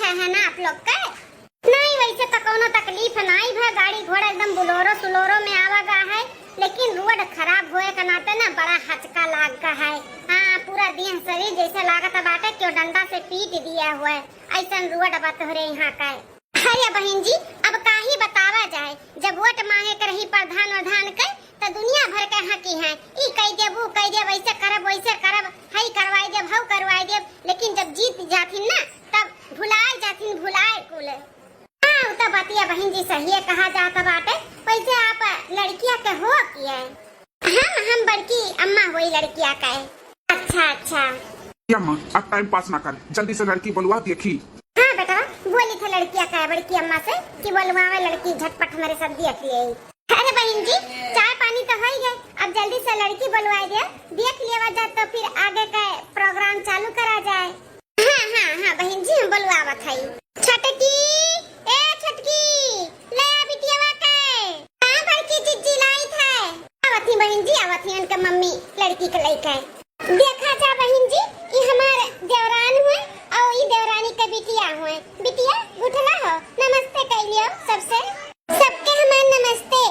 है ना आप लोग का? नहीं वैसे तो कोनो तकलीफ नहीं है, गाड़ी घोड़ा एकदम बुलोरो सुलोरो में आवागा है, लेकिन रोड खराब होए के नाते ना बड़ा हचका लाग का है। हाँ पूरा दिन शरीर जैसे लागत बाटे क्यों डंडा से पीट दिया हुआ है, ऐसा रोड बात हो रही यहाँ का। अरे बहन जी अब काहे बतावा जाए, जब वोट मांगे कर रही प्रधान के तो दुनिया भर के हकी है, ई कह दे वो कह दे, वैसे करब वैसे करब, हई करवाई दे हव करवाई दे, लेकिन जब जीत जाथिन ना तब भुलाए जाथिन भुलाए कुल। हाँ तो बातिया बहन जी सही है कहा जाता बाटे। वैसे आप लड़कियां के हो की है? हम बड़की अम्मा हुई लड़कियां का है। अच्छा अम्मा अब टाइम पास ना कर, जल्दी से लड़की बुलवा देखी। हाँ बेटा बोली थे लड़कियां का है बड़की अम्मा से कि बुलवावे लड़की झटपट हमारे सब देख लिए। अरे बहन जी चाय पानी तो हो गए, अब जल्दी से लड़की बुलवा दे, देख लिया जाए तो फिर आगे का प्रोग्राम चालू करा जाए। हाँ बहन जी हम बुलवावत है। छटकी ए छटकी ले आ बिटियावा के। हां बड़की जीजी लाई थे। आवत ही बहन जी आवत ही उनके मम्मी लड़की के लेके। देखा जा बहन जी ये हमारे देवरान हुए और ये देवरानी के बिटिया हुए। बिटिया उठला हो, नमस्ते कह लियो सबसे, सबके हमारे नमस्ते।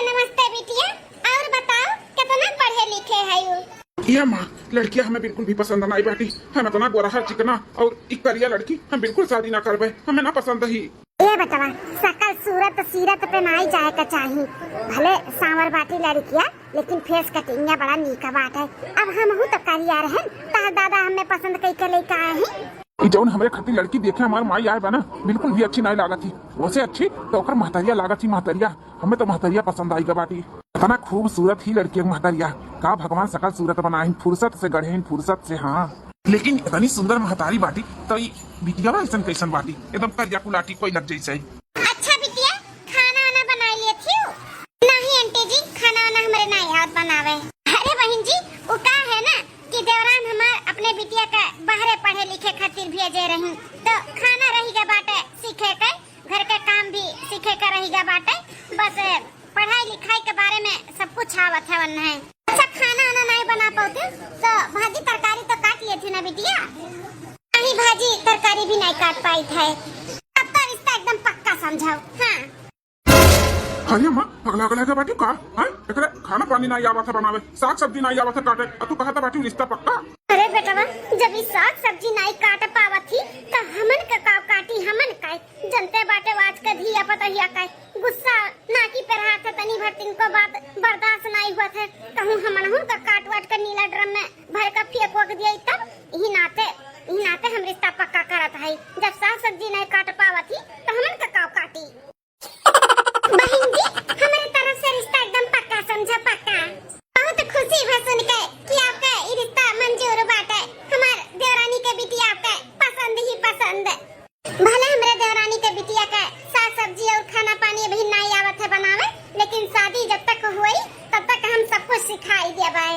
नमस्ते बिटिया, और बताओ कितना पढ़े लिखे है यू? ये माँ लड़कियां हमें बिल्कुल भी पसंद नहीं बाटी, हमें तो ना गोरा चिकना और एक करिया लड़की हम बिल्कुल शादी ना करबे, हमें ना पसंद ही। ये बतावा सकल सूरत सीरत पे नहीं जाए का चाहिए, भले सांवर बाटी लड़कियां लेकिन फेस कटिंग बड़ा नीका बात है। अब हम हूँ तो करिया रहे ता दादा हमें पसंद कई के लेके आए हैं। जौन हमारे खती लड़की देखे हमारे माई आए बना बिल्कुल भी अच्छी नहीं लागत थी, वैसे अच्छी तो ओकर महतरिया लागत थी। महतरिया हमें तो महतरिया पसंद आई बाटी, इतना खूबसूरत ही लड़की महतरिया का भगवान सकल सूरत बनाए फुर्सत से गढ़े फुर्सत से। हाँ लेकिन इतनी सुंदर महतारी बाटी तो बिटिया ऐसा कैसन बाटी एकदम करिया कुलाटी कोई लग जैसे। अच्छा बिटिया खाना वाना बना लिए थी? नहीं आंटी जी खाना वाना हमारे नहीं हाथ बनावे। अरे बहन जी वो का है ना कि देवरान हमार अपने बिटिया का बाहरे पढ़े लिखे खातिर भेजे रही, तो खाना रहेगा बाटे सीखे के, घर के काम भी सीखे के रहेगा बाटे, बस पढ़ाई लिखाई के बारे में सब कुछ आवत है वरना है। अच्छा खाना वाना नहीं बना पाते तो भाजी तरकारी तो काट लिए थे ना बिटिया? नहीं भाजी तरकारी भी नहीं काट पाई थे। अब तो रिश्ता एकदम पक्का समझाओ। हाँ अरे माँ अगला अगला के बाटी का है एकरे खाना पानी नहीं आवत है बनावे, साग सब्जी नहीं आवत है काटे, तू कहता बाटी रिश्ता पक्का? अरे बेटा जब ये साग सब्जी नहीं काट पावत थी तो हमन का काटी हमन का जनते बाटे वाच के धिया पतहिया का गुस्सा नाकी पे रहा था, तनी भर तिनको बात बर्दाश्त नहीं हुआ था, कहूँ हमन का काट वाट कर नीला ड्रम में भर का फेंक वक दिया, तब यही नाते हम रिश्ता पक्का करत है। जब साग सब्जी नहीं काट पावत थी तो हमन का काव काटी। बहन जी हमारे तरफ से रिश्ता एकदम पक्का समझा, पक्का। बहुत खुशी है सुन के कि आपका ये रिश्ता मंजूर बाटे, हमार देवरानी के बिटिया आपका पसंद ही पसंद। भले हमारे देवरानी के बिटिया का साग सब्जी और खाना पानी भी नहीं आवत है बनावे, लेकिन शादी जब तक हुई तब तक हम सब कुछ सिखाई देबे।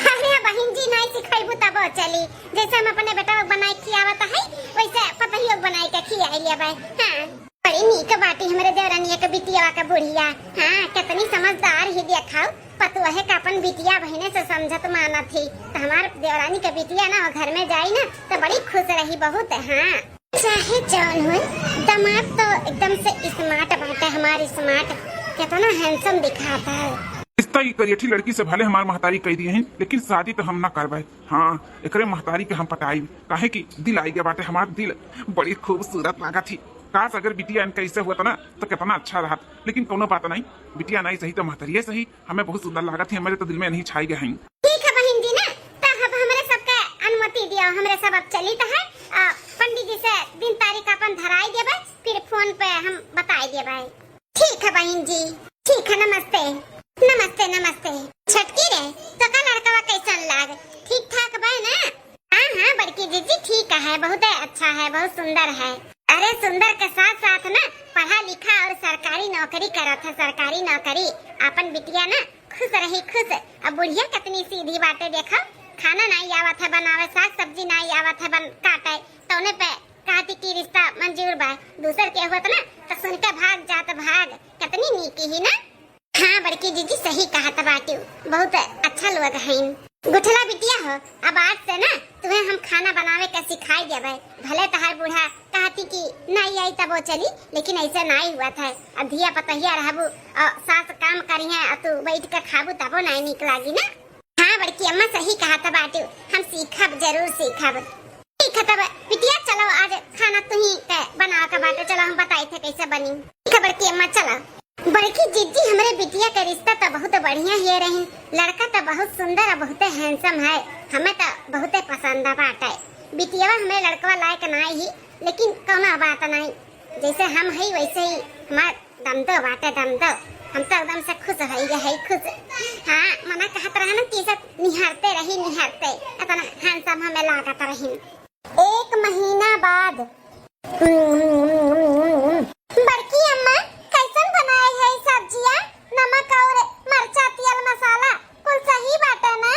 अरे बहन जी नहीं सिखाइबू तब चली, जैसे हम अपने बेटा को बनाई खियावत है वैसे पतहियो बनाई के खियाई लेबे। हां बड़ी नीक बाटी हमारे देवरानी के बिटिया का बुढ़िया। हाँ कितनी समझदार ही देखाओ, पतुआ है का अपन बिटिया बहने से समझत माना थी, तो हमारे देवरानी के बिटिया ना घर में जाई ना तो बड़ी खुश रही बहुत। हाँ चाहे जौन हो दामाद तो एकदम से स्मार्ट बाटे, हमारी स्मार्ट कितना हैंडसम दिखाता है। रिश्ता ही करियठी लड़की से भले हमार महतारी कह दिए हैं लेकिन शादी तो हम ना करबे। हाँ एकरे महतारी के हम पटाई काहे की दिल आई गया बाटे, हमार दिल बड़ी खूबसूरत लगा थी। काश अगर बिटिया इनका ऐसे हुआ था ना तो कितना अच्छा रहा, लेकिन कोनो बात नहीं, बिटिया नहीं सही तो महतरिये सही, हमें बहुत सुंदर लगा थी, हमारे तो दिल में नहीं छाई गए हैं। ठीक है बहन जी ना तो अब हमारे सबका अनुमति दिया, हमारे सब अब चली तो है पंडित जी से दिन तारीख अपन धराई देबे, फिर फोन पे हम बताई देबे। ठीक है बहन जी ठीक है, नमस्ते नमस्ते। छटकी रे तो का लड़का कैसन लाग, ठीक ठाक बा ना? हाँ बड़की जीजी ठीक है, बहुत अच्छा है, बहुत सुंदर है। अरे सुंदर के साथ साथ ना पढ़ा लिखा और सरकारी नौकरी करत है, सरकारी नौकरी। अपन बिटिया ना खुश रही खुश। अब बुढ़िया कितनी सीधी बातें देखो, खाना नहीं आवत है बनावे, साग सब्जी नहीं आवत है काटे, तो उन्हें पे कहती की रिश्ता मंजूर बा। दूसर के होत ना तो सुन के भाग जात भाग, कितनी नीकी ही ना। हाँ बड़की जीजी सही कहा था बाटी, बहुत अच्छा लोग हैं। गुठला बिटिया हो, अब आज से ना तुम्हें हम खाना बनावे का सिखाई देवे। भले तहार बूढ़ा कहती कि नहीं आई तब वो चली, लेकिन ऐसा नहीं हुआ था। अब धिया पतहिया रहबू और सास काम करी है, तू बैठ कर खाबू तबो नहीं निकलागी ना। हाँ बड़की अम्मा सही कहा था बाटू, हम सीखब जरूर सीखब। ठीक है तब बिटिया चलो आज खाना तू ही बना के बाटे, चलो हम बताए थे कैसे बनी। ठीक है बड़की अम्मा चलो। बड़की जीजी हमारे बिटिया का रिश्ता तो बहुत बढ़िया ही रही, लड़का तो बहुत सुंदर और बहुत हैंडसम है, हमें तो बहुत पसंद बाटे। बिटिया हमें लड़कवा लायक नहीं ही, लेकिन कोनो बात नहीं, जैसे हम है वैसे ही हमार दम दो बाटे दम दो, हम तो एकदम से खुश है खुश। हाँ मना कहत रहा ना कि सब निहारते इतना हैंडसम हमें लागत रही। एक महीना बाद बड़की अम्मा कैसन बनाए है सब्जियां, नमक और मरचा तेल मसाला कुल सही बाटे ना?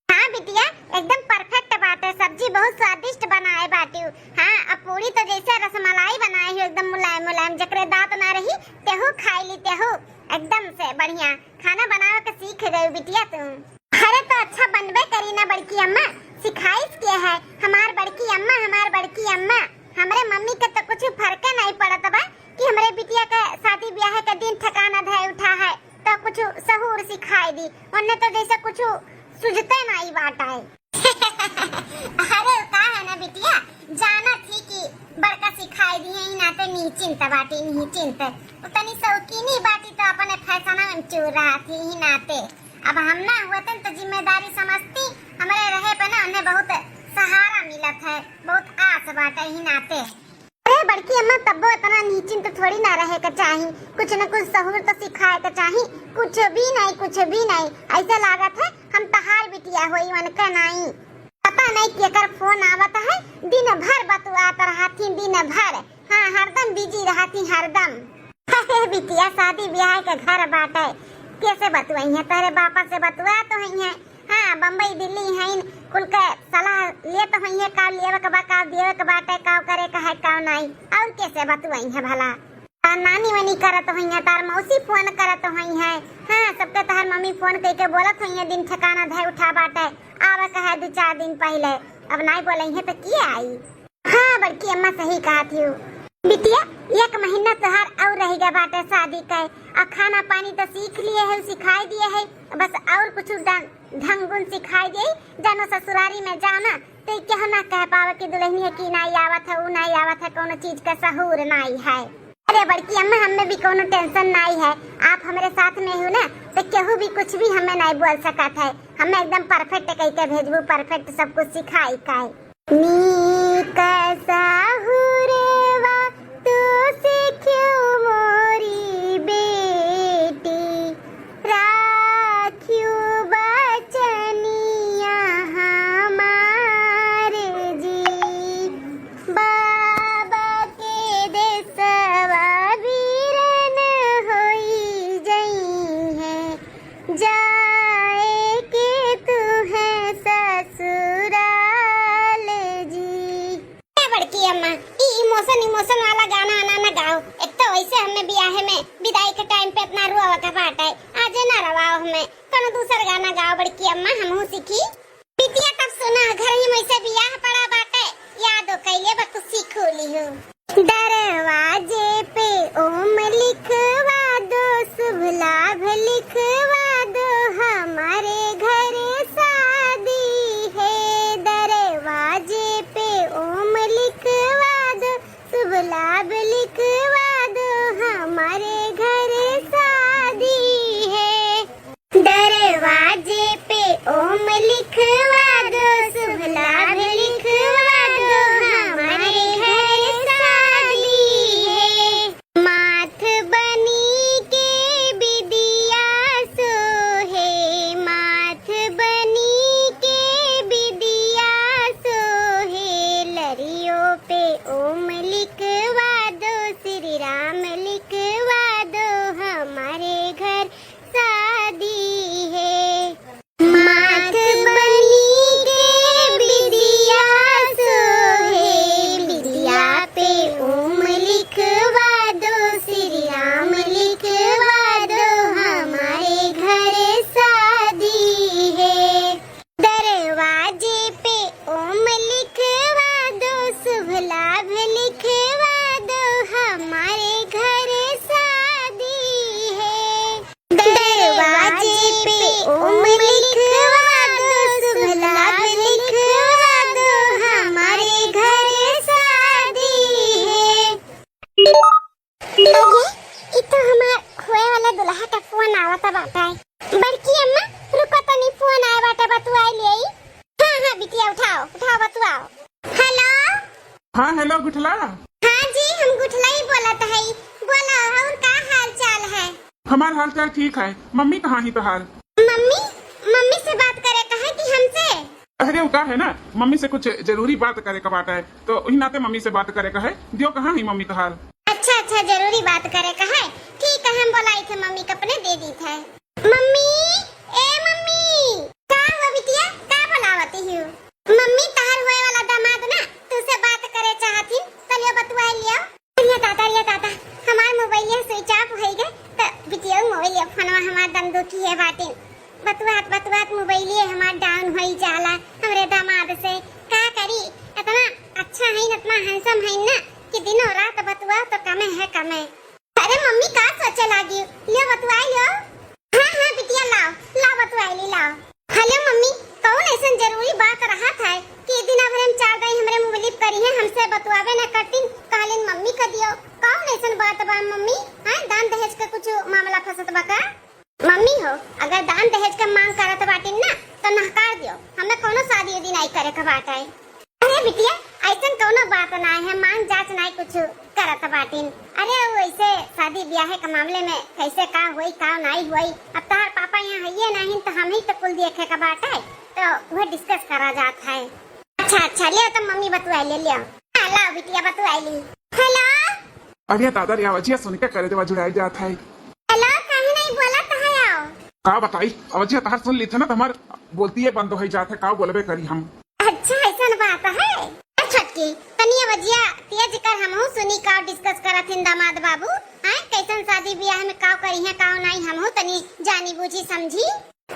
हाँ बिटिया एकदम परफेक्ट बाटे, सब्जी बहुत स्वादिष्ट बनाए बाटी। हाँ अब पूरी तो जैसे रसमलाई बनाए हो, एकदम मुलायम मुलायम, जकरे दांत ना रही तेहू खाई ली तेहू, एकदम से बढ़िया खाना बनावे के सीख गई बिटिया तुम। अरे तो अच्छा बनबे करी ना बड़की अम्मा, सिखाइस के है हमार बड़की अम्मा। हमरे मम्मी के तो कुछ फर्क नहीं पड़त बा कि हमरे बिटिया का शादी ब्याह के दिन ठिकाना धाय उठा है तो कुछ सहूर सिखाई दी, वरना तो जैसे कुछ सुझते नहीं बाटा है। अरे का है ना बिटिया, जाना थी कि बड़का सिखाई दी है नाते नहीं चिंत उतनी शौकीनी बाटी तो अपने फैसना में चूर रहा थी ही नाते। अब हम ना हुए तो जिम्मेदारी समझती, हमारे रहे पे ना उन्हें बहुत सहारा मिलत है, बहुत आस बाटे ही नाते। अरे बड़की अम्मा तब्बो इतना निश्चिंत थोड़ी ना रहे का चाहिए, कुछ न कुछ सहूर तो सिखाए का चाहिए। कुछ भी नहीं ऐसा लागत है हम तहार बिटिया होई मन का नहीं। पता नहीं केकर फोन आवत है, दिन भर बतुआत रहती दिन भर। हाँ हरदम बिजी रहती हरदम। अरे बिटिया शादी ब्याह के घर बाटे, कैसे बतुआई है, तेरे बापा से बतुआ तो है। हाँ बम्बई दिल्ली है कुल के सलाह ले तो है, का लेवे के बा का देवे के बाटे, का करे का है का नहीं, और कैसे बतुआई है भला। नानी वानी करत है, तार मौसी फोन करत है। हाँ सबके तार मम्मी फोन करके बोलत है दिन ठिकाना धाय उठा बाटे, आवे कहे 2-4 दिन पहले, अब नहीं बोले है तो किए आई। हाँ बड़की अम्मा सही कहा थी बिटिया, 1 महीना तोहार और रह गया बाटे शादी के, और खाना पानी तो सीख लिए है, सिखाई दिए है, बस और कुछ ढंग गुण सिखाई दे। जानो ससुरारी में जाओ ना तो क्या ना कह पावे कि दुल्हनी है कि नहीं आवत है, वो नहीं आवत है, कोनो चीज का सहूर नहीं है। अरे बड़की अम्मा हमें भी कोनो टेंशन नहीं है, आप हमारे साथ में हो ना तो केहू भी कुछ भी हमें नहीं बोल सकत है, हमें एकदम परफेक्ट कह के भेजबू, परफेक्ट सब कुछ सिखाई का नीक साहुरवा तू सीखियो मोरी बेटी, राखियो बचनिया हमार जी, बाबा के देसवा वीरन होई जई है, जाए के तू है ससुराल जी। बड़की अम्मा इमोशन वाला गाना आना ना गाओ, एक तो वैसे हमें ब्याह में विदाई के टाइम पे अपना रुआ का बात है, आज ना रवाओ हमें कोनो दूसरा गाना गाओ बड़की अम्मा, हमहू सीखी। बिटिया तब सुना घर ही में से ब्याह पड़ा बाटे, याद हो कैले बा तू सीखो लिहो। दरवाजे पे ओम लिखवा दो, शुभ लाभ लिखवा दो, हमारे घर शादी है, दरवाजे पे ओम लिखवा दो, शुभ लाभ लिखवा दो, हमारे घर शादी है, दरवाजे पे ओम लिखवा दो, शुभ बिटिया उठाओ उठाओ बतुआओ। हेलो। हाँ हेलो गुठला। हाँ जी हम गुठला ही बोलत है। बोला और का हाल चाल है? हमार हाल चाल ठीक है। मम्मी कहाँ ही तोहार? मम्मी मम्मी से बात करे कहा कि हमसे? अरे वो का है ना, मम्मी से कुछ जरूरी बात करे का बात है, तो वही नाते मम्मी से बात करे का है। दियो कहाँ ही मम्मी तोहार? अच्छा अच्छा जरूरी बात करे का है। ठीक है हम बुलाई थे मम्मी को अपने दे दी थे। मम्मी ए मम्मी का हुआ बिटिया का बुलावती हूँ? मम्मी तार होए वाला दामाद ना तुझसे बात करे चाहती तो लियो बतुआ लियो। ये ताता हमार मोबाइल स्विच ऑफ हो गए तो बिटिया मोबाइल फोनवा हमार दम दुखी है बाटी। बतुआत मोबाइल हमार डाउन हो जाला हमरे दामाद से का करी। इतना अच्छा है इतना हैंडसम है ना कि दिनों रात बतुआ तो कमे है कमे। अरे मम्मी का सोचे लागी ले बतुआ लियो। हाँ बिटिया लाओ बतुआ लाओ। हेलो मम्मी कौन ऐसा जरूरी बात रहा था कि दिन भर हम चार दिन हमरे मोबाइल करी है हमसे बतुआवे ना करतीन कहलिन मम्मी का दियो। कौन ऐसा बात बा मम्मी? हां दान दहेज का कुछ मामला फसत बा का? मम्मी हो अगर दान दहेज का मांग करत बाटिन ना तो नहकार दियो। हमें कोनो शादी उदी नहीं करे का बात है। अरे बिटिया ऐसा कोनो बात ना है मांग जांच नहीं कुछ करत बाटिन। अरे वैसे शादी ब्याह के मामले में कैसे का होई का नहीं होई अब तार पापा यहाँ है नहीं तो हम ही तो कुल देखे का बात है तो वह डिस्कस करा जाता है। अच्छा ले तो मम्मी बतुआ ले लियो। हेलो बिटिया बतुआ ली। हेलो। अरे दादा रे आवाजिया सुन के करे देवा जुड़ाई जात है। हेलो कहीं नहीं बोला तो है आओ। का बताई आवाजिया तार सुन ली थे ना तो हमार बोलती है बंद हो जात है का बोलबे करी हम। अच्छा ऐसा बात है। छटकी तनी आवाजिया तेज कर हमहू सुनी का डिस्कस करत हिन दामाद बाबू। हां कैसन शादी ब्याह में का करी है का नहीं हमहू तनी जानी बूझी समझी।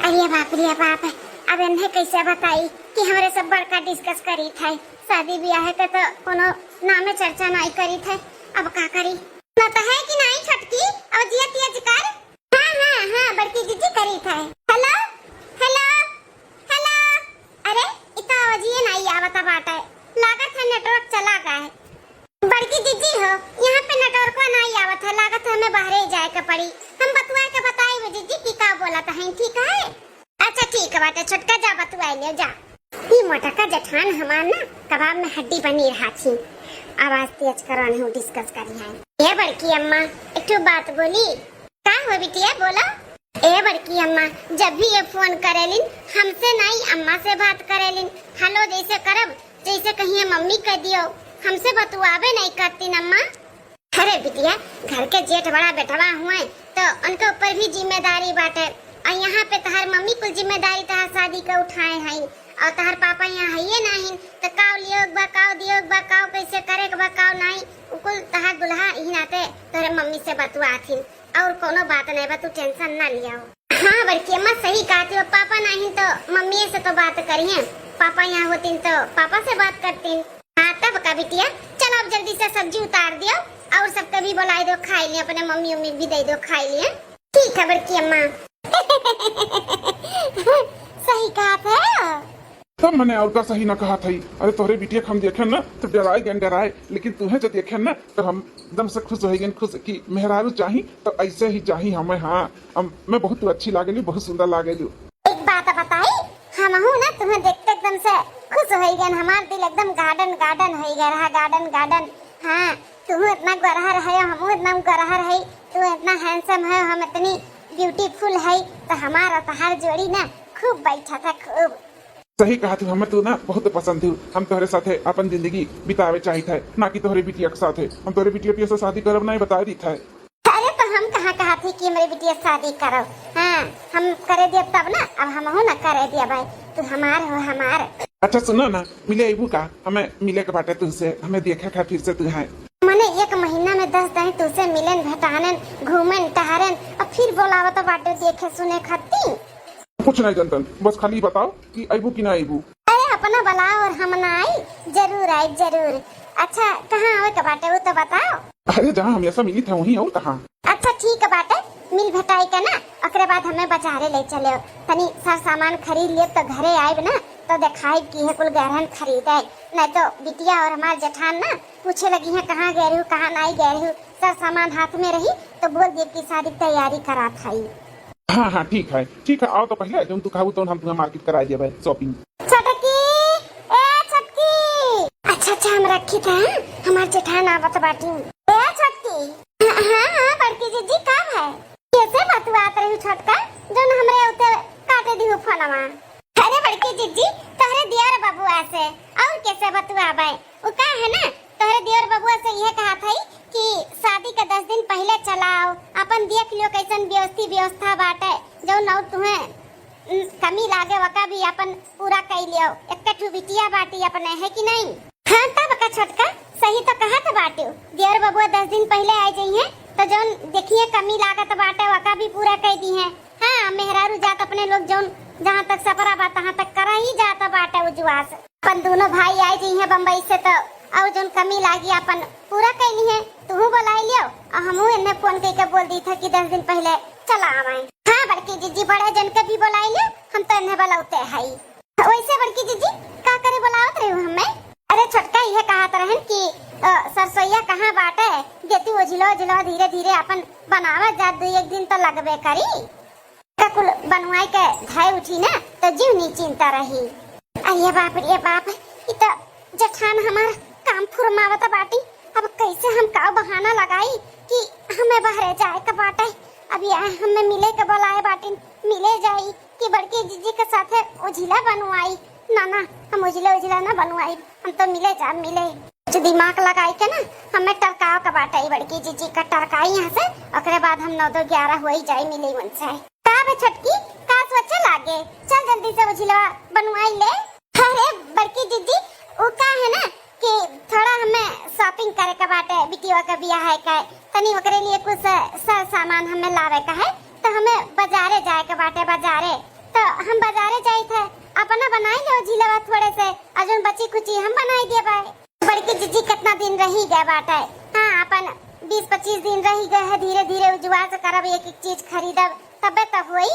अरे बाप अब इन्हें कैसे बताई कि हमारे सब बड़का डिस्कस करी थे शादी ब्याह के तो कोनो नामे चर्चा नहीं करी थे। अब का करी ना तो है कि नहीं छटकी अब जिया तेज कर। हाँ बड़की दीदी करी थे। Hello hello hello. अरे इतना आवाजिए नहीं आवता बाटे लागत है नेटवर्क चला गया है। बड़की दीदी हो यहाँ पे नेटवर्क नहीं आवत है लागत हमें बाहर ही जाए का पड़ी। हम बतुआ के बताई दीदी की का बोला था ठीक है। अच्छा ठीक है बाटे छोटका जा बतुआ ले जा। ये मोटा का जठान हमार ना कबाब में हड्डी बनी रहा थी। आवाज तेज करो नहीं डिस्कस करी है। ये बड़की अम्मा एक तो बात बोली का हो बिटिया बोला। ए बड़की अम्मा जब भी ये फोन करेलिन हमसे नहीं अम्मा से बात करेलिन। हेलो जैसे करब जैसे कहिए मम्मी कह दियो हमसे बतुआवे नहीं करती अम्मा। अरे बिटिया घर के जेठ बड़ा बेटवा हुए तो उनके ऊपर भी जिम्मेदारी बाटे और यहाँ पे तहार मम्मी कुल जिम्मेदारी तहार शादी का उठाए हैं और तहार पापा यहाँ है ये नहीं तो काव लियो बकाव दियो बकाव कैसे करे के बकाव नहीं कुल तहार दुल्हा ही नाते तोरे मम्मी से बतुआथिन और कोनो बात नहीं बा तू टेंशन ना लियो। हाँ बड़की अम्मा सही कहती हो पापा नहीं तो मम्मी से तो बात करिए पापा यहाँ होती तो पापा से बात करती। हाँ तब का बिटिया चलो अब जल्दी से सब्जी उतार दियो और सबका भी बुलाई दो खाई लिये अपने मम्मी उम्मी भी दे दो खाई लिये। ठीक है बड़की अम्मा। सही कहा था तब मैंने और का सही न कहा था। अरे तोहरे बिटिया हम देखे ना तो डराए लेकिन तुम्हें जो देखे ना तो हम एकदम से खुश हो खुश कि मेहरारू चाही तो ऐसे ही चाही हमें। हाँ मैं बहुत अच्छी लागेली बहुत सुंदर लागेली। एक बात बताई हम हूँ ना तुम्हें देखते एकदम से खुश हो गए हमारा दिल एकदम गार्डन हो गया रहा गार्डन। हाँ तुम इतना गरहर है हम इतना गरहर है तू इतना हैंडसम है हम इतनी ब्यूटीफुल है तो हमारा तहार जोड़ी ना खूब बैठा था खूब। सही कहा तू हमें तू ना बहुत पसंद थी। हम तोहरे साथे अपन जिंदगी बितावे चाहिए थे ना कि तोहरे बिटिया के साथे। हम तोहरे बिटिया से शादी करब नहीं बता दी था। अरे तो हम कहा थी कि मेरी बिटिया शादी करो। हाँ हम करे दिए तब ना अब हम हो ना करे दिया भाई तू हमार हो हमार। अच्छा सुनो ना मिले अबू का हमें मिले के बाटे तुझसे हमें देखे खा फिर से तू है मैंने 1 महीना में 10 दिन तुझसे मिलन भेटानन घूमन टहरन और फिर बोलावा तो बाटे देखे सुने खाती। कुछ नहीं जनतन बस खाली बताओ कि अबू की ना अबू। अरे अपना बुलाओ और हम ना आई जरूर। अच्छा कहाँ आवे का बाटे वो तो बताओ। अरे जहाँ हमेशा मिली थे वहीं और कहाँ। अच्छा ठीक है बाटे मिल भेटाई का ना ओकरे बाद हमें बाजारे ले चले तनी सब सामान खरीद लिए तो घरे आए ना तो दिखाई की है कुल गहरन खरीदे नहीं तो बिटिया और हमारे जेठान ना पूछे लगी है कहाँ गए हो कहाँ नहीं गए हो सब सामान हाथ में रही तो बोल दिए की शादी तैयारी करा था। हाँ ठीक है आओ तो पहले तुम तू खाऊ तो हम तुम्हें मार्केट करा दिया शॉपिंग। छटकी रखी था हमार जेठान आवत बाटी। ए छोटकी। हाँ बड़की जीजी कब है? कैसे बतुआत रही छोटका जो हमरे उते काटे दी फोनवा। अरे बड़की जीजी तोहरे दियर बबुआ से और कैसे बतुआबे? उ का है ना तोहरे दियर बबुआ से यह कहा था कि शादी के 10 दिन पहले चलाओ, अपन देख लियो कैसन व्यवस्था बाटे जो नौ तुम्हें कमी लागे वका भी अपन पूरा कर लियो। एक बिटिया बाटी अपने है कि नहीं? हाँ तब का छोटका सही तो कहा था बाटी। दियर बबुआ 10 दिन पहले आ जाइए तो जो देखिए कमी लागत बाटे वका भी पूरा कर दी है। हाँ मेहरारू जात अपने लोग जो जहाँ तक सफरा बा तहाँ तक करा ही जाता बाटे उजवास। अपन दोनों भाई आ जाइए बम्बई से तो और जो कमी लागी अपन पूरा कैली है। तू बोला लियो और हमू इन्हें फोन करके बोल दी था कि 10 दिन पहले चला आवे। हाँ बड़की जीजी बड़े जन के भी बोला लियो, हम तो इन्हें बोलाते हैं। वैसे बड़की जीजी का करे बोलावत रही हूँ हमें? अरे छोटका यह कहा रहन कि सरसोईया कहाँ बाटे देती उजलो धीरे धीरे अपन बनावा जा 2-1 दिन तो लगबे करी। कुल बनवाई के धाय उठी ना तो जीव नी चिंता रही। अरे बाप रे बाप ये तो जेठान हमारा काम फुरमावता बाटी। अब कैसे हम का बहाना लगाई कि हमें बाहर जाए का बाटे। अभी हमें मिले के बोलाए बाटी मिले जाई कि बड़की जीजी के साथ उजिला बनवाई। ना हम उजिला ना बनवाई, हम तो मिले जो दिमाग लगाई के ना हमें टरकाव का बाटे। बड़की जीजी का टरकाई यहाँ से ओकरे बाद हम 9-2-11 हो ही जाए मिले उनसे। छटकी का सोचे लागे चल जल्दी से उजिला बनवाई ले। अरे बड़की जीजी वो का है ना कि थोड़ा हमें शॉपिंग करे का बाटे, बिटिया का ब्याह है का तनी ओकरे लिए कुछ सर सामान हमें लावे का है तो हमें बाजारे जाए के बाटे। बाजारे तो हम बाजारे जाई थे अपना बनाई लो उजिला थोड़े से अजून बची कुची हम बनाई दिए भाई। बड़की जीजी कितना दिन रही गए बाटे। हाँ अपन 20-25 दिन रही गए है। धीरे धीरे उजवा से करब एक चीज खरीदब तबे तो हुई।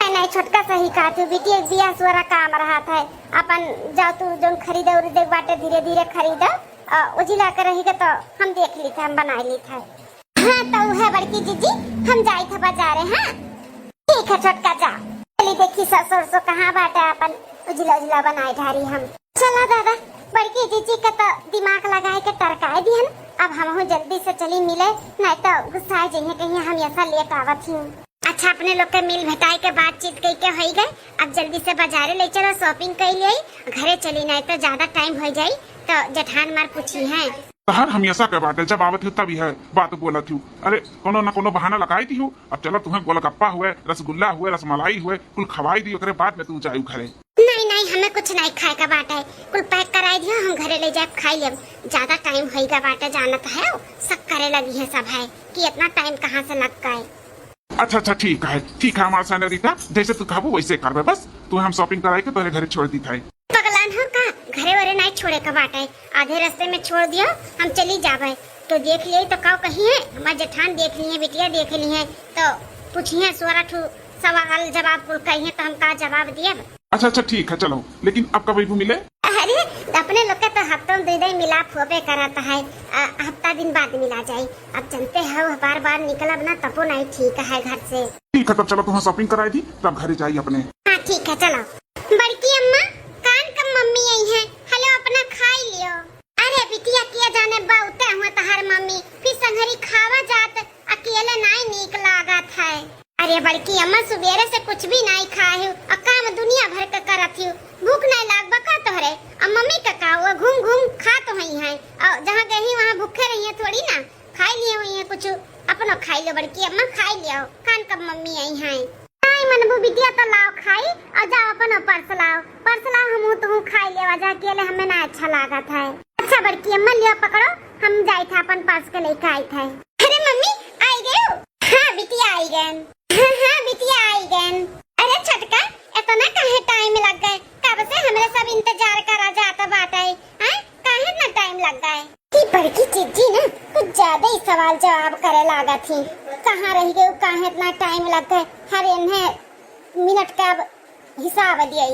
नहीं छोटका सही कहा तू बिटिया बिया सोरा काम रहा था अपन जाओ तू जो खरीदे उरीदे बाटे धीरे धीरे खरीदा उजिला कर रही तो हम देख ली थे हम बना ली थे। हाँ तो है बड़की जीजी हम जाए थे बाजारे। हाँ ठीक है छोटका जा चली देखी सरसों कहाँ बाटे अपन उजिला बनाए ढारी हम। चला दादा बड़की जीजी का तो दिमाग लगाए के टरकाए दी है। अब हम जल्दी से चली मिले नहीं तो गुस्सा जाइए कहीं हम ऐसा लेट आवत हूँ। अच्छा अपने लोग के मिल भेटाई के बातचीत कई के हो गए। अब जल्दी से बाजारे ले चलो शॉपिंग कर लिए घरे चली नहीं तो ज्यादा टाइम हो जाये तो जेठान मार पूछी है। तहर हमेशा के बाटे जब आवत हूँ तभी है बात बोला थी। अरे कोनो ना कोनो बहाना लगाई थी हूँ। अब चलो तुम्हें गोलगप्पा हुए रसगुल्ला हुए रसमलाई हुए कुल खवाई दी ओकरे बाद में तू जायू घरे। नहीं हमें कुछ नहीं खाए का बाटा है कुल पैक कराई दियो हम घरे ले जाए खाई ले। ज्यादा टाइम होएगा बाटा जानत है सब करे लगी है सब है कि इतना टाइम कहाँ से लग गए। अच्छा ठीक है हमारा सैनरीटा जैसे तू खाबू वैसे करबे बस तू हम शॉपिंग कराई के तोरे घरे छोड़ दी था। पगलान हो का घरे वरे नहीं छोड़े का बाटा है आधे रास्ते में छोड़ दियो हम चली जावे तो देख लिए तो काव कही है हमारे जेठान देख लिए बिटिया देख ली है तो पूछिए सोरा ठू सवाल जवाब कुल कही है तो हम का जवाब दिए। अच्छा ठीक है चलो लेकिन अब कब मिले? अरे अपने लोग का तो हफ्तों 2 दिन मिलाप होबे कराता है हफ्ता दिन बाद मिला जाये। अब जानते हो बार निकलब ना तबो नहीं ठीक है घर से। ठीक है तब चलो तुम्हें शॉपिंग कराई दी तब घरे जाइए अपने। हाँ ठीक है चलो। बड़की अम्मा कान कब मम्मी आई है हेलो अपना खाई लियो। अरे बिटिया किया जाने बाउते हुए तहार मम्मी फिर संघरी खावा जात अकेले नहीं नीक लागत है। अरे बड़की अम्मा सुबेरे से कुछ भी नहीं खाए हूँ और काम दुनिया भर का करत हूँ भूख नहीं लाग बका तोहरे। अब मम्मी का का हुआ घूम खा तो ही है और जहाँ गई वहाँ भूखे रही है थोड़ी ना खाई लिए हुई है कुछ अपनो खाई लो बड़की अम्मा खाई लियो कान कब मम्मी आई है। मनबू बिटिया तो लाओ खाई और जाओ अपनो पर्स लाओ हम तो खाई ले वजह अकेले हमें ना अच्छा लागा था। अच्छा बड़की अम्मा लियो पकड़ो हम जाए थे अपन पर्स के लेके आई थे। अरे मम्मी आई गए? हाँ बिटिया आई गए। हाँ बिटिया आई गए। अरे छटका इतना काहे टाइम लग गए कब से हमरे सब इंतजार करा जाता बात है काहे ना टाइम लग गए। की बड़की जीजी ना कुछ ज्यादा ही सवाल जवाब करे लागा थी कहाँ रह गए काहे इतना टाइम लग गए हर इन्हें मिनट का हिसाब दिया।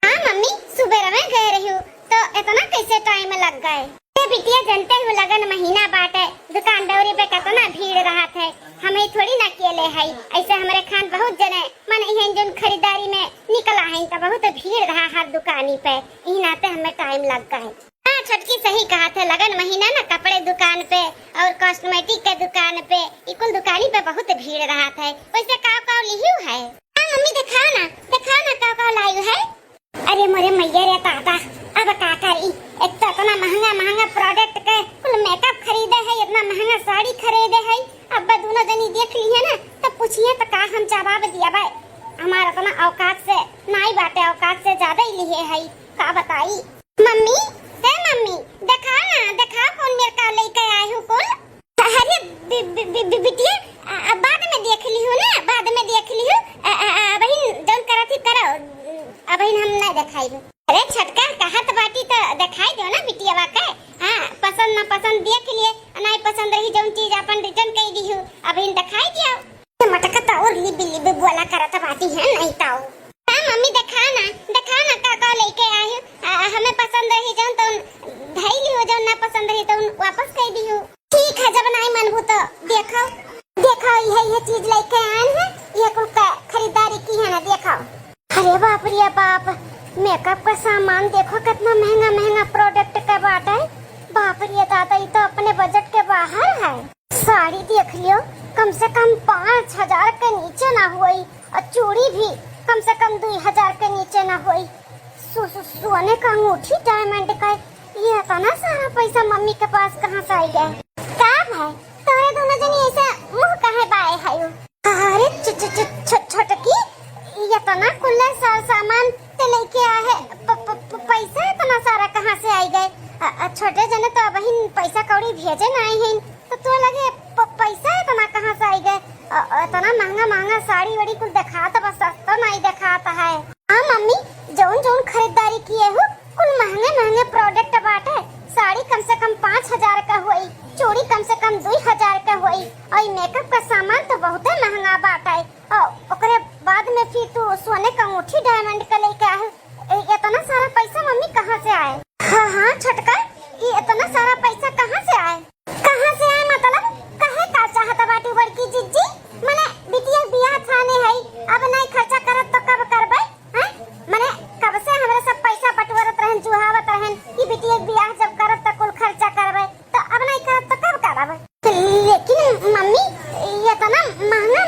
हाँ मम्मी सुबह में गए रही हूँ तो इतना कैसे टाइम लग गए। बिटिया जानते हो लगन महीना बाटे दुकान दौरी पे कितना भीड़ रहा थे हमें थोड़ी ना अकेले है ऐसे हमारे खान बहुत जने मन यही जो खरीदारी में निकला है तो बहुत भीड़ रहा हर दुकानी पे यही नाते हमें टाइम लग गए। हाँ छटकी सही कहा थे, लगन महीना ना कपड़े दुकान पे और कॉस्मेटिक के दुकान पे इकुल दुकानी पे बहुत भीड़ रहा था। वैसे का लिहियो है? हाँ मम्मी दिखाओ ना का लायु है। अरे मोरे मैया रे ताता, अब का करी, एक तो इतना महंगा प्रोडक्ट के कुल मेकअप खरीदे है, इतना महंगा साड़ी खरीदे है। अब दोनों जनी देख ली है ना तब पूछिए तो का हम जवाब दिया भाई, हमारा तो ना औकात से नहीं बाटे, औकात से ज्यादा ही लिए है, का बताई। मम्मी दिखा कौन मेरे का लेके आई हूँ कौन? अरे बिटिया बाद में देख ली हूँ ना, बाद में देख ली हूँ, बहन जौन करा थी करो, बहन हम नहीं दिखाई। अरे छटका कहत बाटी तो दिखाई दो ना बिटिया वाके। हाँ पसंद ना पसंद देख लिए, नहीं पसंद रही जौन चीज अपन रिटर्न कर दी हूँ, बहन दिखाई दिया। मटका तो और लिबी बोला करत बाटी है नहीं तो। हाँ मम्मी दिखा ना का लेके आई हूँ, हमें पसंद रही जौन तो धई ली हो, जौन ना पसंद रही तो वापस कर दी हूँ। ठीक है जब नहीं मनबू तो देखो ये चीज लेके आए हैं, ये कुल खरीदारी की है ना, देखो। अरे बाप रे बाप, मेकअप का सामान देखो कितना महंगा प्रोडक्ट का बात है। बाप रे दादा, ये तो अपने बजट के बाहर है। साड़ी देख लियो, कम से कम 5,000 के नीचे ना हुई, और चूड़ी भी कम से कम 2,000 के नीचे ना हुई। सोने का अंगूठी डायमंड का, ये इतना सारा पैसा मम्मी के पास कहाँ से आई गए? का भाई तोरे दोनों जनी ऐसे मुंह काहे बाए है? अरे छोटकी, ये तना कुल सामान ते लेके आ है, पैसा इतना सारा कहाँ से आई गए? छोटे जने तो बहन पैसा कौड़ी भेजे नहीं है, तो तू लगे पैसा इतना कहाँ से आई गए? इतना महंगा साड़ी वाड़ी कुछ दिखाता, बस सस्ता नहीं दिखाता है। हाँ मम्मी, जौन खरीदारी किए हो कुल महंगे प्रोडक्ट बाटे। साड़ी कम से कम 5,000 का हुई, चूड़ी कम से कम 2,000 का हुई, और मेकअप का सामान तो बहुत महंगा बाटे। ओकरे बाद में फिर तू सोने का अंगूठी डायमंड का लेके आए, इतना सारा पैसा मम्मी कहाँ से आए? हाँ छोटका, ये इतना सारा पैसा कहाँ से आए? मतलब कहे का चाहता बाटी बड़की जिज्जी? मने बिटिया बियाह थाने है, अब नहीं खर्चा करत तो कब करबे? हैं मने कब से हमरा सब पैसा पटवरत रहन, जुहावत रहन कि बिटिया बियाह जब करत त कुल खर्चा करबे, तो अब नहीं करत तो कब करबे? लेकिन मम्मी, ये इतना महंगा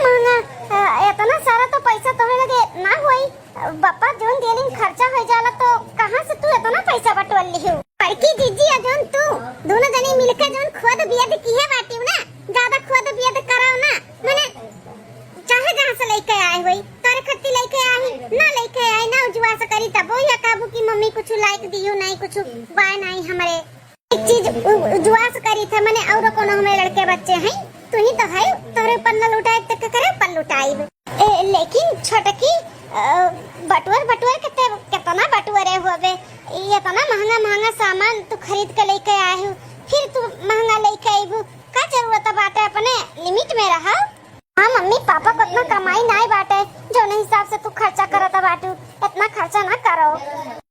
इतना सारा तो पैसा तोहरे लगे ना होई। बापा जोन देलिन खर्चा हो जाला, तो कहां से तू इतना पैसा बटवल ली हो? बड़की जीजी जोन तू दोनों जनी मिलके जोन खुद बियाह किए बाटी ना, ज्यादा खुद बियाह कराओ ना, माने चाहे जहां से लेके आए होई, तोरे खत्ती लेके आई ना, लेके आई ना जुआ से करी तब या काबू की मम्मी कुछ लाइक दियो नहीं, कुछ बाय नहीं, हमरे एक चीज जुआ से करी थे मने, और कोनो हमें लड़के बच्चे हैं, तू ही तो है, तोरे पन्ना लुटाए तक करे पन लुटाई। लेकिन छोटकी बटुअर कितना बटुअरे होवे, ये इतना महंगा सामान तू खरीद के लेके आए हो, फिर तू महंगा लेके आईबू, का जरूरत बाटे? अपने लिमिट में रहा। हाँ मम्मी, पापा को इतना कमाई नहीं बाटे, जो नहीं हिसाब से तू खर्चा करत बाटू, इतना खर्चा ना करो।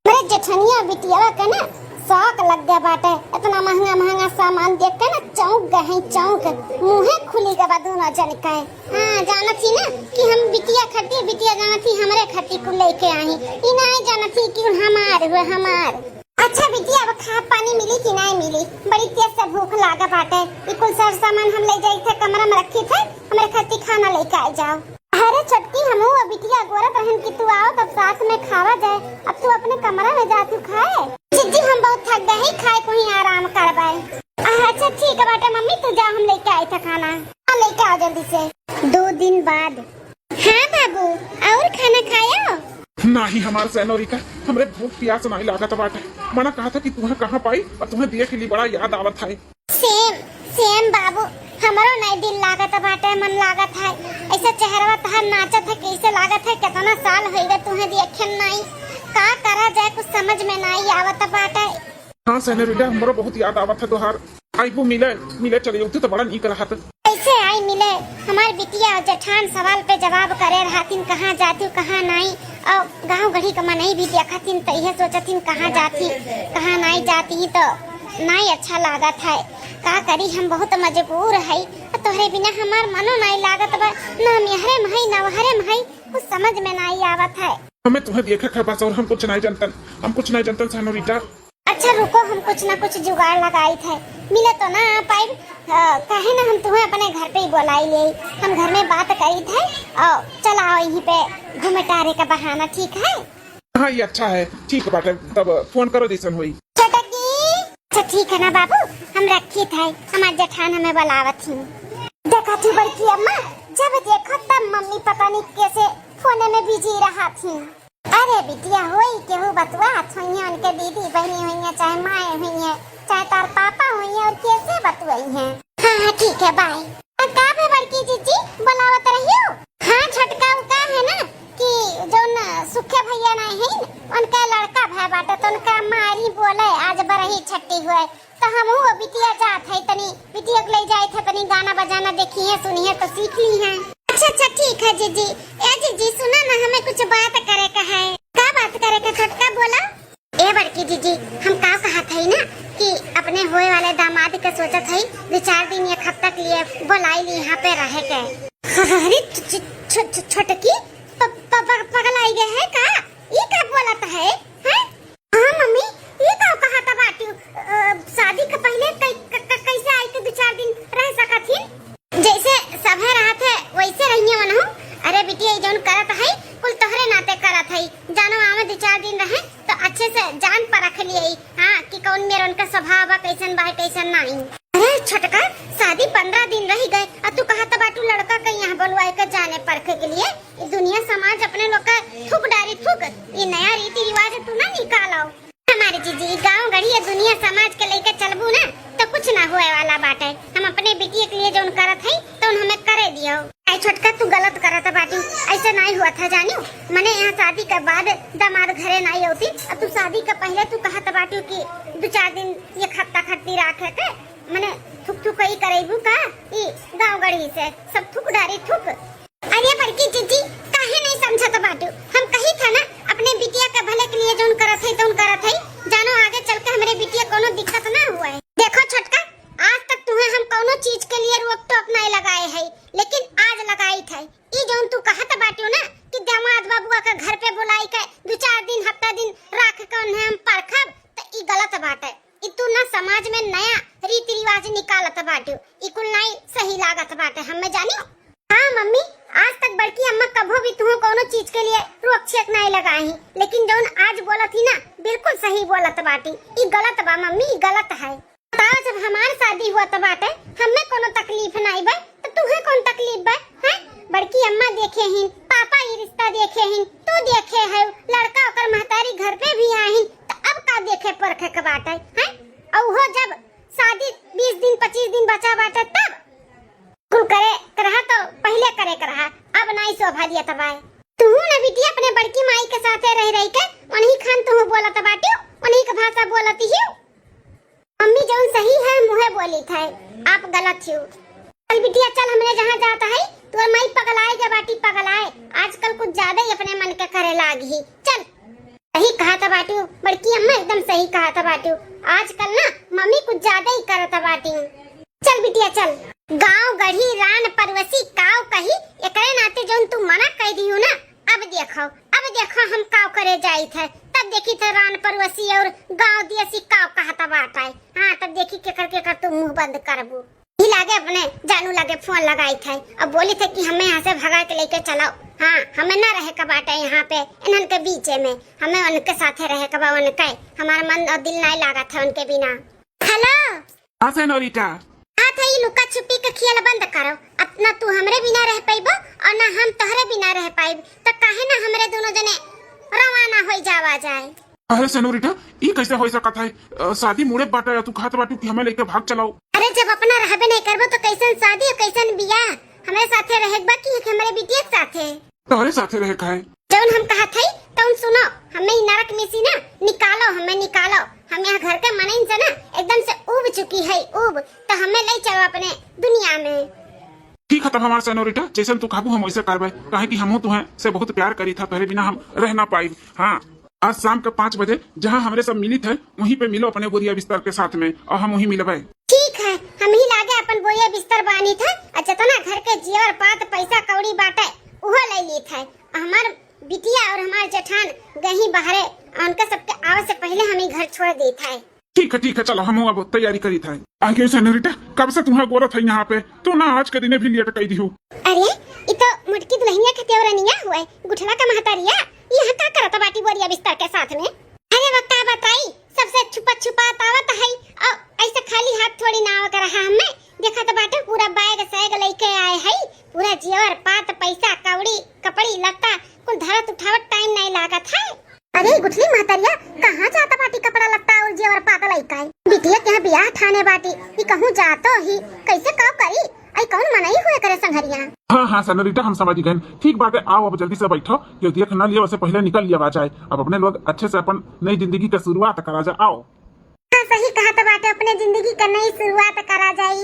मेरे जेठनिया बिटिया के ना शौक लग गया बाटे, इतना महंगा सामान देख के ना चौंक गए, चौंक मुँहे खुली के बाद दोनों जन के। हाँ जाना थी ना कि हम बिटिया जाना थी हमरे खट्टी को लेके आई, ई नहीं जाना थी कि हमार। अच्छा बिटिया, अब खा पानी मिली कि नहीं मिली? बड़ी तेज से भूख लागा बाटे, इकुल सब सामान हम ले जाई थे, कमरा में रखी थे, हमरे खट्टी खाना लेके आ जाओ। अरे छटकी, हमू बिटिया गोरा बहन की तू आओ तब साथ में खावा जाए, अब तू अपने कमरा में जा, तू खाए। जिज्जी हम बहुत थक गए, खाए को ही आराम करवाए। अच्छा ठीक है बाटे मम्मी, तू जा, हम लेके आए थे खाना, लेके आओ जल्दी से। 2 दिन बाद। हाँ बाबू, और खाना खाया? नहीं हमारे सैनोरिका, हमरे भूख प्यास नहीं लागत बाटे, मना कहा था कि तुम्हें कहाँ पाई, और तुम्हें देख ली बड़ा याद आवत है। सेम बाबू, हमारो नहीं दिल लागत बाटे, मन लागत है, ऐसा चेहरा तहार नाचत है, कैसे लागत है, कितना साल हो गए तुम्हें देखे नहीं, का करा जाए कुछ समझ में नहीं आवत बाटे। हाँ सैनोरिका, हमरो बहुत याद आवत है तोहार, आईबू मिले चले जाती तो बड़ा नीक रहत। कैसे आई मिले? हमार बिटिया और जेठान सवाल पे जवाब करे रहतिन, कहाँ जाती कहाँ नहीं, और गाँव गढ़ी का मन भी देखतिन तो यह सोचतिन कहाँ जाती कहाँ नहीं जाती, तो नहीं अच्छा लागत है। का करी, हम बहुत मजबूर है, तोहरे बिना हमार मनो नहीं लागत बा, ना मेहरे महई ना वहरे महई, कुछ समझ में नहीं आवत है। हमें तुम्हें देखा है बस, और हम कुछ नहीं जानतन सैनोरिका। अच्छा रुको, हम कुछ ना कुछ जुगाड़ लगाई थे, मिले तो ना आ पाई। कहे ना हम तुम्हें अपने घर पे ही बुलाई ले, हम घर में बात करी थे और चल आओ यहीं पे घूमे टहरे का बहाना, ठीक है? हाँ ये अच्छा है, ठीक है बाटे, तब फोन करो जैसन हुई। छोटकी, अच्छा ठीक है ना बाबू, हम रखी थे, हमारे जेठान हमें बुलावत थी। देखा थी बड़की अम्मा, जब देखो तब मम्मी पता नहीं कैसे फोने में बिजी रहा थी। अरे बिटिया होई केहू बतवा हुई है, उनके दीदी बहनी हुई है, चाहे माए हुई है, चाहे तार पापा हुई है, और कैसे बतवाई है। हाँ ठीक है बाय। का है बड़की जीजी बुलावत रही हो? हाँ छोटका का है ना कि जो सुखे भैया नहीं है उनका लड़का भाई बाटे, तो उनका मारी बोले आज बरही छट्टी हुए, तो हम वो बिटिया जात है तनी बिटिया को ले जाए थे, तनी गाना बजाना देखी है सुनी है तो सीख ली है। अच्छा ठीक है जीजी। ए जीजी सुना ना, हमें कुछ बात करे का है। क्या बात करे का छोटका बोला? ए बड़की जीजी, हम का कहा थे ना कि अपने होए वाले दामाद के सोचा थे 2-4 दिन एक हफ्ता के लिए बुलाई ली यहाँ पे रहे के। अरे छोटकी पगलाई गए है का? ये क्या बोला है? हाँ मम्मी, ये क्या कहा था बाटू? शादी के पहले कैसे आई थी 2-4 दिन रह सका थी? जैसे सब रहा थे वैसे रहिए मनहु। अरे बिटिया जौन करत है कुल तोहरे नाते करत है, जानो आवे 2-4 दिन रहे तो अच्छे से जान परख लिए। हाँ कि कौन मेरा उनका स्वभाव बा, कैसन बा कैसन नहीं। अरे छोटका, शादी 15 दिन रह गए और तू कहा था बाटू लड़का के यहाँ बुलवाए के जाने परखे के लिए। ये दुनिया समाज अपने लोग का थूक डारी थूक, ये नया रीति रिवाज तू ना निकालो। हमारी जीजी गाँव गढ़ी दुनिया समाज के लेके चलबू ना तो कुछ ना होए वाला बाटे। हम अपने बेटी के लिए जो करत है तो हमें करे दियो। आई छोटका तू गलत करत बाटू, ऐसा नहीं हुआ था जानियो। मैंने यहाँ शादी के बाद दामाद घरे नहीं होती, अब तू शादी के पहले तू कहत बाटू कि 2-4 दिन ये खट्टा खट्टी रखे के मैंने थुक थुक ही करेबू का ई गाँव गढ़ी से सब थुक डारी थुक। अरे बड़की जीजी काहे नहीं समझत बाटू, हम कही था ना अपने बिटिया के भले के लिए जोन करत है तो करत है, जानो आगे चल के हमरे बिटिया कोनो दिक्कत ना हुए। देखो छोटका, आज तक तुम्हें हम कोनो चीज के लिए रोक टोक नहीं लगाए है, लेकिन आज लगाई थे। ई जोन तू कहत बाटू ना कि दामाद बाबुआ के घर पे बुलाई के 2-4 दिन हफ्ता दिन रख के उन्हें हम परखब, तो ई गलत बात है। ई तू ना समाज में नया रीति रिवाज निकालत बाटू, ई कुल नहीं सही लागत बाटे, हमें जानियो। हाँ मम्मी, आज तक बड़की अम्मा कभो भी तुम्हें कोनो चीज के लिए रोक छेक नहीं लगाई, लेकिन जोन आज बोला थी ना बिल्कुल सही बोलत बाटी। ई गलत बा मम्मी, ई गलत है। बताओ जब हमारी शादी हुआ तो बाटे हमें कोनो तकलीफ नहीं बा, तो तुम्हें कौन तकलीफ बा? हैं बड़की अम्मा देखे ही, पापा ये रिश्ता देखे ही, तू देखे है, लड़का ओकर महतारी घर पे भी आई, तो अब का देखे परखे के बाटे हैं? और वो जब शादी 20 दिन 25 दिन बचा बाटे तब कुल करे करहा तो पहले करे करहा, अब नहीं शोभा दिया तबाय। तू ना बिटिया अपने बड़की माई के साथे रह रही के उन्हीं खान तू बोलत बाटियो, उन्हीं का भाषा बोलती ही। मम्मी जो सही है मुहे बोली थे, आप गलत हो। चल बिटिया चल, हमने जहाँ जाता है तू माई पगलाए के बाटी पगलाए, आजकल कुछ ज्यादा ही अपने मन के करे लागी। चल सही कहा था बाटियो, बड़की अम्मा एकदम सही कहा था बाटियो, आजकल ना मम्मी कुछ ज्यादा ही करता बाटी। चल बिटिया चल। गाँव गढ़ी रान परवसी काव कही एकरे नाते जोन तू मना कह दी ना, अब देखो हम काव करे जाई थे, तब देखी थे रान परवसी और गाँव दियसी काव कहता बाटा है। हाँ तब देखी के तू मुंह बंद करबू। ही लागे अपने जानू लागे फोन लगाई थे अब बोली थे कि हमें यहाँ से भगा के लेके चलाओ। हाँ हमें ना रहे का बाटा यहाँ पे इन्हन के बीच में, हमें उनके साथे रहे का बा, उनके हमारा मन और दिल नहीं लगा था उनके बिना। हेलो हाँ सेनोरिटा, लुका छुपी के खेल बंद करो, अपना तू हमरे बिना रह पाइबो और ना हम तोहरे बिना रह पाइब, तो काहे ना हमरे दोनों जने रवाना हो जावा जाए। अरे सेनोरिटा ई कैसे हो सकत है? शादी मुड़े बाटे तू कहत बाटू कि हमें लेके भाग चलाओ। अरे जब अपना रहबे नहीं करबो तो कैसन शादी और कैसन बियाह? हमारे साथे रहेबा कि हमारे बिटिया के साथे? तोहरे साथे रहे का है। जौन हम कहत है तौन सुनो, हमें नरक में से ना निकालो, हमें निकालो। हम यहाँ घर के मनइन से ना एकदम से उब चुकी है उब, तो हमें ले चलो अपने दुनिया में। ठीक है तब हमारे सेनोरिटा जैसे तू काबू हम वैसे करबे, काहे कि हमहू तुहे से बहुत प्यार करी था, तोहरे बिना हम रह ना पाई। हाँ आज शाम के 5 बजे जहाँ हमरे सब मिली थे वहीं पे मिलो अपने बोरिया बिस्तर के साथ में, और हम वहीं मिलबे। ठीक है, हम ही लागे अपन बोरिया बिस्तर बानी था, जितना घर के जेवर पात पैसा कौड़ी बाटे उहो ले ली था। हमार बिटिया और हमार जेठान गही बाहरे उनका सबके आवे से पहले हमें घर छोड़ देता है। ठीक है चलो हम अब तैयारी करी था। आगे सेनोरिटा कब से तुम्हें गोरत है यहाँ पे, तो ना आज के दिन भी लेट कही दी हो। अरे ये तो मुटकी दुल्हनिया के तेवरनिया हुआ, गुठला का महतारिया यहाँ का करता बाटी बोरिया बिस्तर के साथ में। अरे बता बताई सबसे छुपा आवत है और ऐसे खाली हाथ थोड़ी ना आवा रहा। हमें देखा तो बाटे पूरा बैग सैग लेके आए है, पूरा जेवर पात पैसा कौड़ी कपड़ी लत्ता कुल धरत उठावत टाइम नहीं लागत है। अरे गुठली महतारिया कहाँ जाता बाटी कपड़ा लत्ता और जेवर पात लइका है, बिटिया क्या बियाह ठाने बाटी ये कहूँ जातो ही कैसे कब करी आई कौन मनाई हुए करे संघरिया। हाँ सेनोरिटा हम समझ गए, ठीक बात है। आओ अब जल्दी से बैठो, क्यों देख ना लिया वैसे पहले निकल लिया आ जाए। अब अपने लोग अच्छे से अपन नई जिंदगी की शुरुआत करा जाए। आओ हाँ सही कहा तो बाटे, अपने जिंदगी का नई शुरुआत करा जाई।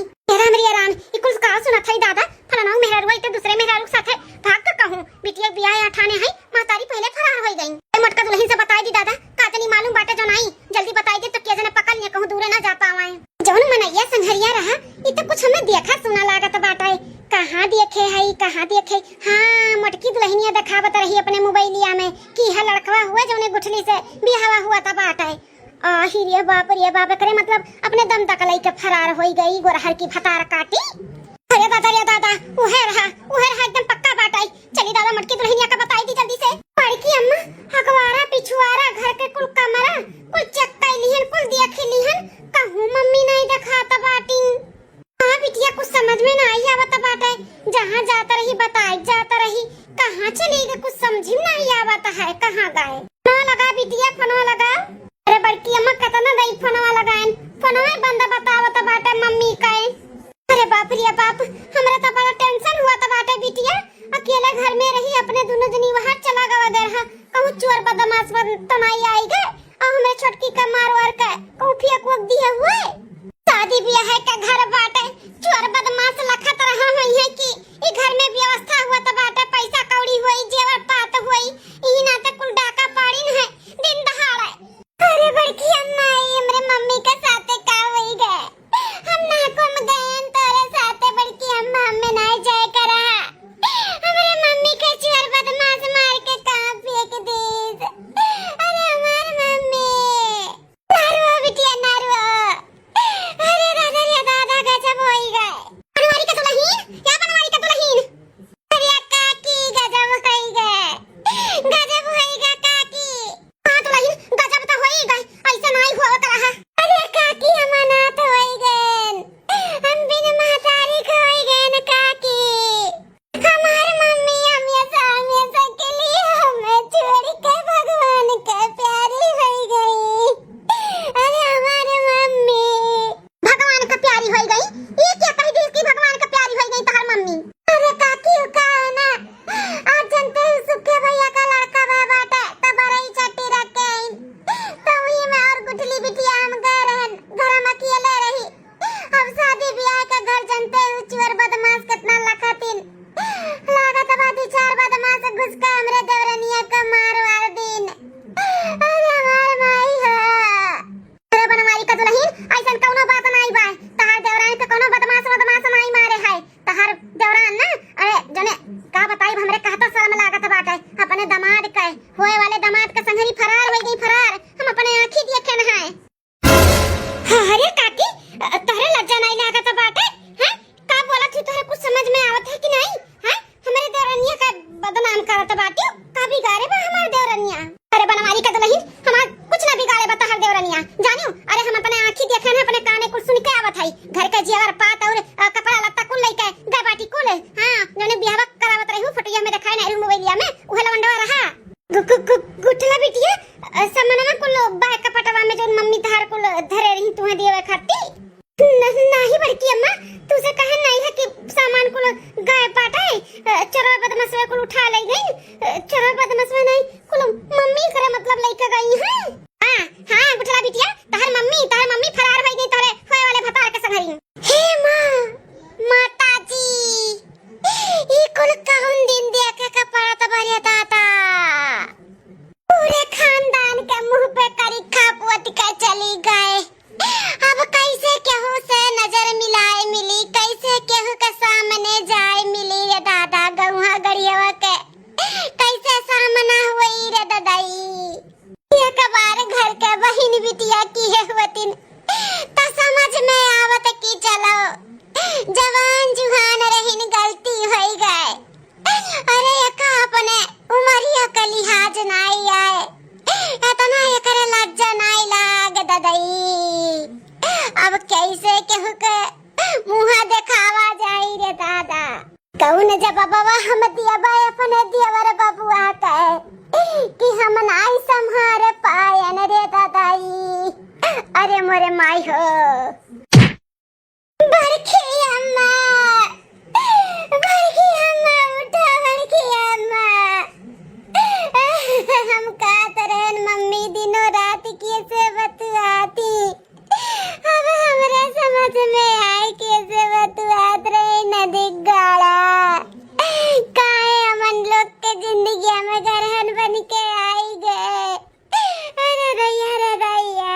राम ये कुछ कहा सुना था दादा फलाना मेहरारू आई तो दूसरे मेहरारू साथे भाग कर कहूं बिटिया बियाह या ठाने है महतारी पहले फरार हो गई। मटका दुल्हन से बताई दी दादा कातनी मालूम बाटे जो नहीं जल्दी बताई दे तो क्या जने पकड़ लिया कहूं दूर ना जा पावे। जौन मनैया संघरिया रहा ये तो कुछ हमें देखा सुना लागत बाटे, कहां देखे है कहां देखे। हां मटकी दुल्हनिया दिखावत रही अपने मोबाइलिया में कि है लड़कवा हुआ जौने गुठली से बियाह हुआ था बाटे। रे बाप करे मतलब अपने दम तक लई के फरार हो गई गोरहर की भतार काटी। अरे दादा उहे रहा एकदम पक्का बाटाई। चली दादा मटकी दुल्हनिया का बताई दी जल्दी से। बड़की अम्मा हगवारा पिछुआरा घर के कुल कमरा कुल चेक कर लिहन कुल देख लिहन कहूं मम्मी नहीं दिखाता बाटी। हां बिटिया कुछ समझ में ना आई आवत बाटे, जहां जाता रही बताई जाता रही कहां चली गई कुछ समझ में नहीं आवत है कहां गए। ना लगा बिटिया फोन लगा। अरे बड़की अम्मा कतना दई फोनवा लगाएन फोनवा बंद बतावत बाटे मम्मी कहे। अरे बाप रे बाप हमरा तो बड़ा टेंशन हुआ था बाटे बिटिया, अकेले घर में रही अपने दोनों जनी वहां चला गवा गया कहूं चोर बदमाश तो नहीं आएगा और हमें छोटकी का मारवार का कहूं फेंक वक दिया हुए। शादी ब्याह है का घर बाटे चोर बदमाश लखत रहा है कि ई घर में व्यवस्था हुआ था बाटे पैसा कौड़ी हुई जेवर पात हुई ई ना ते कुल डाका पाड़ीन है दिन दहाड़े। अरे बड़की अम्मा हमरे मम्मी के साथे का होई गए, हम ना कम गए तेरे साथे बड़की अम्मा हमें नहीं जाए करा। हमरे मम्मी के चोर बदमाश मार के कहां फेंक दी। अरे हमार मम्मी नारुआ बिटिया नारुआ। अरे दादा गजब होई गए। बनवारी का दुल्हन क्या बनवारी का दुल्हन। अरे काकी गजब होई गए गजब होई गए काकी। हां दुल्हन गजब तो होई गए ऐसा नहीं होत रहा। अरे काकी हम अनाथ होई गए हम बिन महतारी होई गए न काकी। हमार मम्मी हमेशा के लिए हमें छोड़ के भगवान के प्यारी होई गई। अरे हमारे मम्मी भगवान का प्यारी होई गई ये क्या कह दी कि भगवान का प्यारी होई गई तोहर मम्मी। अरे काकी का है ना आज जनते सुखे भैया का लड़का बा बाटा तो बड़ई चट्टी रख के आई तो वही में और गुठली बिटिया हम गए रहन घर में अकेले रही। अब शादी ब्याह का घर जनते चोर बदमाश कितना लखतिन लागत बादी चार बदमाश घुस के हमरे देवरनिया का मारवार दिन। अरे हमार माई है। अरे बनवारी का दुल्हन ऐसन कोनो बात नहीं बा तहार देवरान के कोनो बदमाश नहीं मारे है तहार देवरान ना। अरे जने का बताई हमरे कहता शर्म लागत बाटे अपने दामाद के होए वाले दामाद के संगरी फरार हो गई फरार हम अपने आंखी देखे न है। अरे काकी तोहरे लज्जा नहीं लागत बाटे हैं का बोलत थी तोहरे कुछ समझ में आवत है कि नहीं हैं हमारे देवरनिया का बदनाम करत बाटी का बिगाड़े बा हमार देवरनिया। अरे बनवारी का दुल्हन हमार कुछ ना बिगाड़े बता हर देवरनिया जानियो। अरे हम अपने आंखी देखे न अपने काने कुछ सुन के आवत है घर के जेवर पात और कपड़ा लत्ता कुल लेके गा बाटी कुल। हां जने बियाह करावत रही हूं फोटोया में दिखाई नहीं मोबाइलिया में उहे लवंडवा रहा गुठला बिटिया समनवा कुल बाय कपटवा में जो मम्मी तहार कुल धरे रही तुहे देवे खाती नहीं बड़की अम्मा तुझे कहे नहीं है कि सामान कुल गाय पाटाए चोर बदमाश कुल उठा ले गई चोर बदमाश नहीं कुल मम्मी करे मतलब लेके गई है। हां गुठला बिटिया तहार मम्मी फरार हो गई तोरे होए वाले भतार के संगरी। हे मां माताजी ई कुल कौन दिन देखे का पड़त बरिया दादा पूरे खानदान के मुंह पे करी खापुत के चली गए। अब कैसे केहू से नजर मिलाए मिली कैसे केहू के सामने जाए मिली रे दादा गौहा गड़ियावा के कैसे सामना हुई रे दादाई। ये कैसे केहू के मुंह दिखावा जाई रे दादा। कौन जब बाबा हम दिया बा अपने दिया वर बबुआ कहे कि हम नाई संहार पायन रे दादाई। अरे मोरे माई हो बरखी अम्मा, बरखी अम्मा उठा, बरखी अम्मा। हम का तरन मम्मी दिनों रात कैसे बतुआती, अब हमरे समझ में आए कैसे बतुआत रहे नदी गाड़ा। काहे अमन लोग के जिंदगी में गरहन बन के आई गए। अरे रैया रे रैया,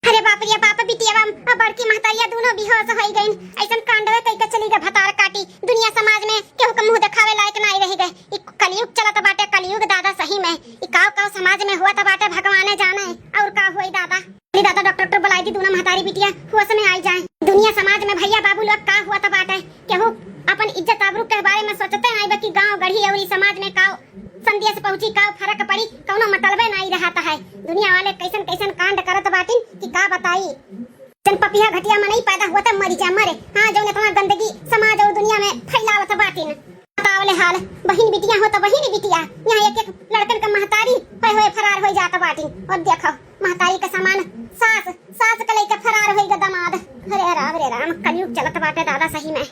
अरे बाप रे बाप, बिटिया अब बड़की महतारिया दोनों बेहोश हो गईन। ऐसन कांडवे कई के चली गए भतार काटी। दुनिया समाज में केहू के मुंह दिखावे लायक नहीं रह गए। ई कलयुग चलत बाटे, कलयुग दादा सही में। ई काव समाज में हुआ त बाटे भगवाने जाने और का होई दादा। दादा डॉक्टर बुलाई दी दोनों महतारी बिटिया होश में आई जाए। दुनिया समाज में भैया बाबू लोग का हुआ त बाटे केहू अपन इज्जत आबरू के बारे में सोचते नहीं बा कि गांव गढ़ी और समाज में का संदेश पहुंची, का फर्क पड़ी, कौनो मतलबे नहीं रहता है। दुनिया वाले कैसन कैसन कांड करत बाटिन कि का बताई। जन पपिया घटिया में नहीं पैदा हुआ त मरी जा मरे। हां जौन इतना गंदगी समाज और दुनिया में फैलावत बाटिन। बतावले हाल बहिन बिटिया हो त बहिन बिटिया, यहाँ एक एक लड़कन का महतारी होए फरार हो जात बाटिन। और देखो महतारी के समान सास, सास के लेके फरार होई ग दमाद। अरे राम रे राम, कलयुग चलत बाटे दादा सही में।